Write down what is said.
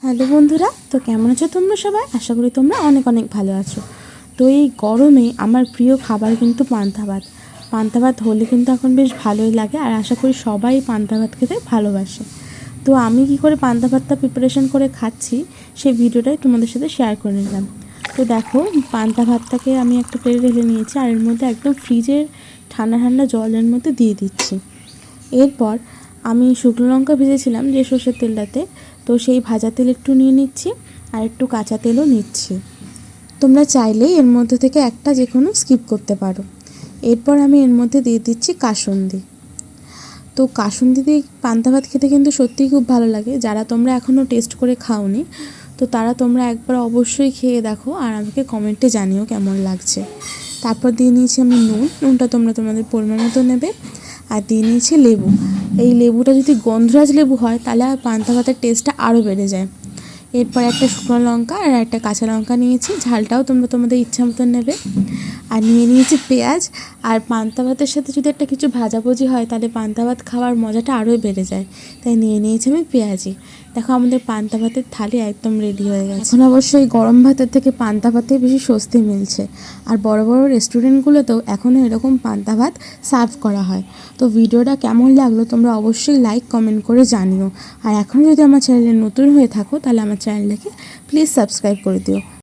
Hello বন্ধুরা, তো কেমন আছো তোমরা সবাই? আশা করি তোমরা অনেক অনেক ভালো আছো। তো এই গরমে আমার প্রিয় খাবার কিন্তু পান্তা ভাত। পান্তা ভাত হলে কিন্তু এখন বেশ ভালোই লাগে, আর আশা করি সবাই পান্তা ভাত খেতে ভালোবাসে। তো আমি কি করে পান্তা ভাতটা প্রিপারেশন করে খাচ্ছি সেই ভিডিওটাই তোমাদের সাথে শেয়ার করে নিলাম। তো দেখো, পান্তা ভাতটাকে আমি একটা প্লেটে ঢেলে নিয়েছি, আর এর মধ্যে একদম ফ্রিজের ঠান্ডা ঠান্ডা জলের মধ্যে দিয়ে দিচ্ছি। এরপর আমি শুকনো লঙ্কা ভেজেছিলাম যে সর্ষের তেলটাতে, তো সেই ভাজা তেল একটু নিয়ে নিচ্ছি, আর একটু কাঁচা তেলও নিচ্ছি। তোমরা চাইলেই এর মধ্যে থেকে একটা যে কোনো স্কিপ করতে পারো। এরপর আমি এর মধ্যে দিয়ে দিচ্ছি কাসুন্দি। তো কাসুন্দি দিয়ে পান্তা ভাত খেতে কিন্তু সত্যিই খুব ভালো লাগে। যারা তোমরা এখনও টেস্ট করে খাওনি, তো তারা তোমরা একবার অবশ্যই খেয়ে দেখো, আর আমাকে কমেন্টে জানিও কেমন লাগছে। তারপর দিয়ে নিয়েছি আমি নুনটা তোমরা তোমাদের পরিমাণ মতো নেবে। আর দিয়ে নিয়েছি লেবু। এই লেবুটা যদি গন্ধরাজ লেবু হয় তাহলে পান্তা ভাতের টেস্টটা আরও বেড়ে যায়। এরপর একটা শুকনো লঙ্কা আর একটা কাঁচা লঙ্কা নিয়েছি, ঝালটাও তোমরা তোমাদের ইচ্ছা মতো নেবে। আর নিয়ে নিয়েছি পেঁয়াজ। আর পান্তা ভাতের সাথে যদি একটা কিছু ভাজাভুজি হয় তাহলে পান্তা ভাত খাওয়ার মজাটা আরোই বেড়ে যায়, তাই নিয়ে নিয়েছি আমি পেঁয়াজি। দেখো, আমাদের পান্তা ভাতের থালি একদম রেডি হয়ে গেছে। এখন অবশ্যই গরম ভাতের থেকে পান্তা ভাতে বেশি স্বস্তি মিলছে, আর বড় বড় রেস্টুরেন্টগুলোতেও এখনও এরকম পান্তা ভাত সার্ভ করা হয়। তো ভিডিওটা কেমন লাগলো তোমরা অবশ্যই লাইক কমেন্ট করে জানিও। আর এখন যদি আমার চ্যানেলে নতুন হয়ে থাকো তাহলে আমার চ্যানেলটাকে প্লিজ সাবস্ক্রাইব করে দিও।